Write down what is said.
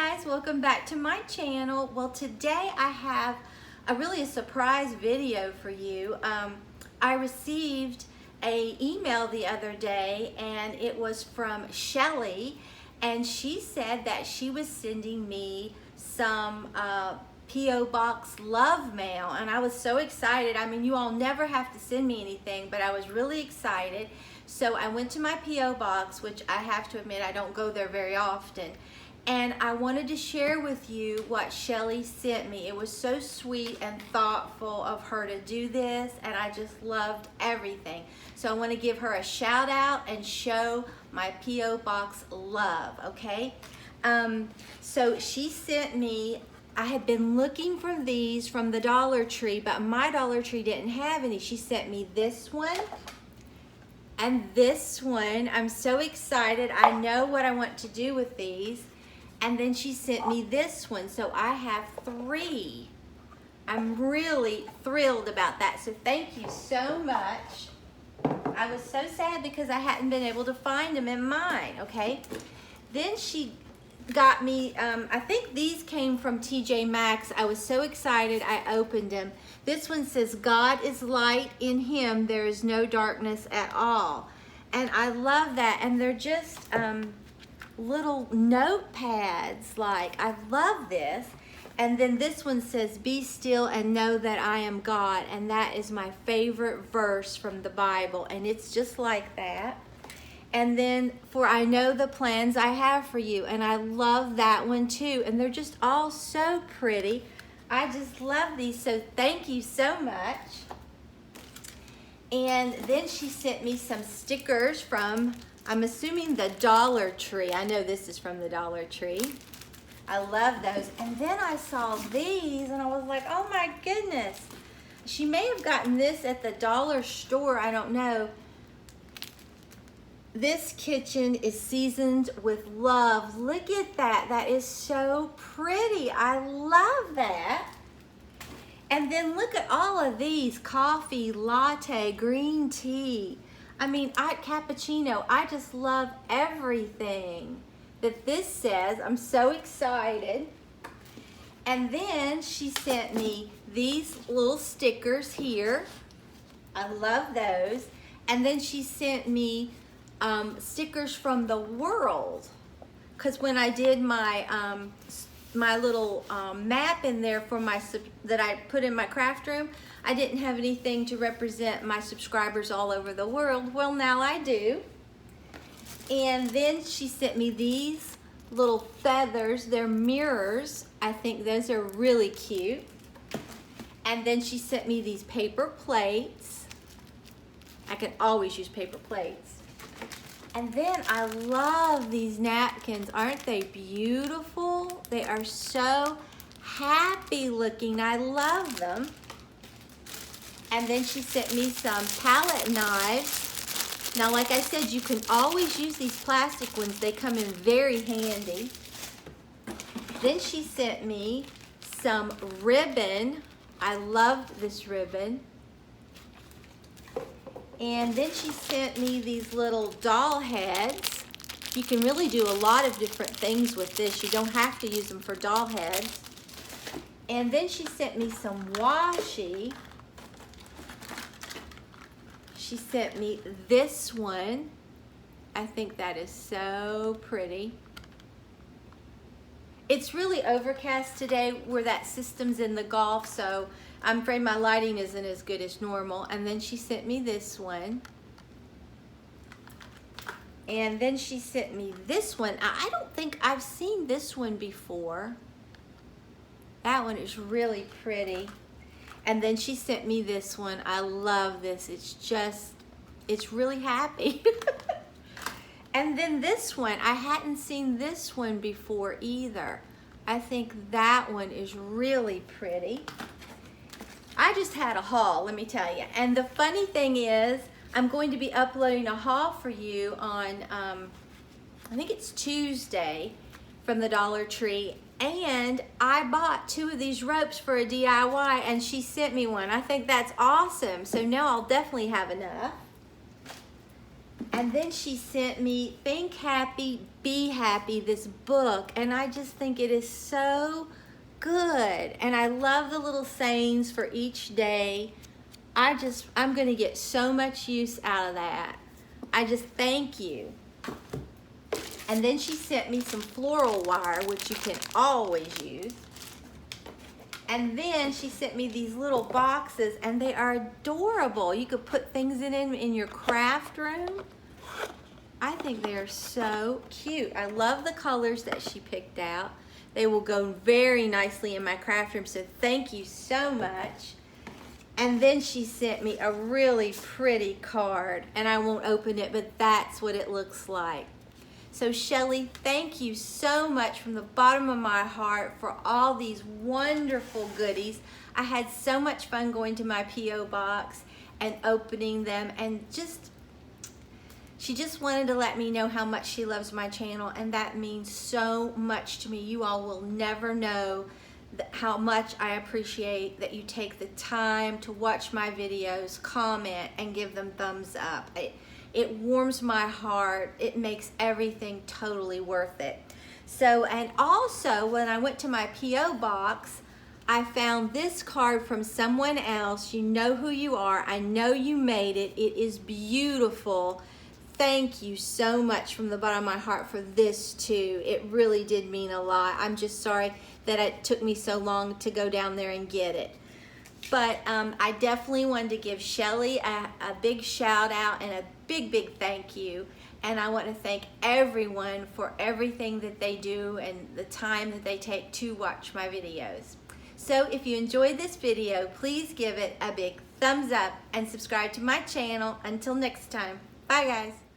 guys, welcome back to my channel. Well, today I have a surprise video for you. I received an email the other day and it was from Shelly, and she said that she was sending me some P.O. Box love mail, and I was so excited. I mean, you all never have to send me anything, but I was really excited. So I went to my P.O. Box, which I have to admit I don't go there very often. And I wanted to share with you what Shelly sent me. It was so sweet and thoughtful of her to do this, and I just loved everything. So I want to give her a shout out and show my P.O. Box love, okay? So she sent me, I had been looking for these from the Dollar Tree, but my Dollar Tree didn't have any. She sent me this one and this one. I'm so excited. I know what I want to do with these. And then she sent me this one, so I have 3. I'm really thrilled about that, so thank you so much. I was so sad because I hadn't been able to find them in mine, okay? Then she got me, I think these came from TJ Maxx. I was so excited, I opened them. This one says, God is light, in him there is no darkness at all. And I love that, and they're just, little notepads. Like, I love this. And then this one says, be still and know that I am God, and that is my favorite verse from the Bible, and it's just like that. And then, for I know the plans I have for you, and I love that one too, and they're just all so pretty. I just love these, so thank you so much. And then she sent me some stickers from, I'm assuming, the Dollar Tree. I know this is from the Dollar Tree. I love those. And then I saw these and I was like, oh my goodness. She may have gotten this at the dollar store, I don't know. This kitchen is seasoned with love. Look at that. That is so pretty. I love that. And then look at all of these. Coffee, latte, green tea. I mean, cappuccino. I just love everything that this says. I'm so excited. And then she sent me these little stickers here. I love those. And then she sent me stickers from the world. Because when I did my my little map in there for that I put in my craft room, I didn't have anything to represent my subscribers all over the world. Well, now I do. And then she sent me these little feathers. They're mirrors. I think those are really cute. And then she sent me these paper plates. I can always use paper plates. And then I love these napkins. Aren't they beautiful? They are so happy looking. I love them. And then she sent me some palette knives. Now, like I said, you can always use these plastic ones. They come in very handy. Then she sent me some ribbon. I love this ribbon. And then she sent me these little doll heads. You can really do a lot of different things with this. You don't have to use them for doll heads. And then she sent me some washi. She sent me this one. I think that is so pretty. It's really overcast today where that system's in the Gulf, so I'm afraid my lighting isn't as good as normal. And then she sent me this one. And then she sent me this one. I don't think I've seen this one before. That one is really pretty. And then she sent me this one. I love this. It's really happy. And then this one, I hadn't seen this one before either. I think that one is really pretty. I just had a haul, let me tell you. And the funny thing is, I'm going to be uploading a haul for you on, I think it's Tuesday, from the Dollar Tree. And I bought 2 of these ropes for a DIY, and she sent me one. I think that's awesome. So now I'll definitely have enough. And then she sent me Think Happy, Be Happy, this book. And I just think it is so good. And I love the little sayings for each day. I'm going to get so much use out of that. I just thank you. And then she sent me some floral wire, which you can always use. And then she sent me these little boxes, and they are adorable. You could put things in your craft room. I think they are so cute. I love the colors that she picked out. They will go very nicely in my craft room, so thank you so much. And then she sent me a really pretty card, and I won't open it, but that's what it looks like. So Shelly, thank you so much from the bottom of my heart for all these wonderful goodies. I had so much fun going to my P.O. box and opening them, and she just wanted to let me know how much she loves my channel, and that means so much to me. You all will never know how much I appreciate that you take the time to watch my videos, comment, and give them thumbs up. It warms my heart. It makes everything totally worth it. So, and also when I went to my P.O. box, I found this card from someone else. You know who you are. I know you made it. It is beautiful. Thank you so much from the bottom of my heart for this too. It really did mean a lot. I'm just sorry that it took me so long to go down there and get it. But I definitely wanted to give Shelly a big shout out and a big thank you. And I want to thank everyone for everything that they do and the time that they take to watch my videos. So if you enjoyed this video, please give it a big thumbs up and subscribe to my channel. Until next time, bye guys.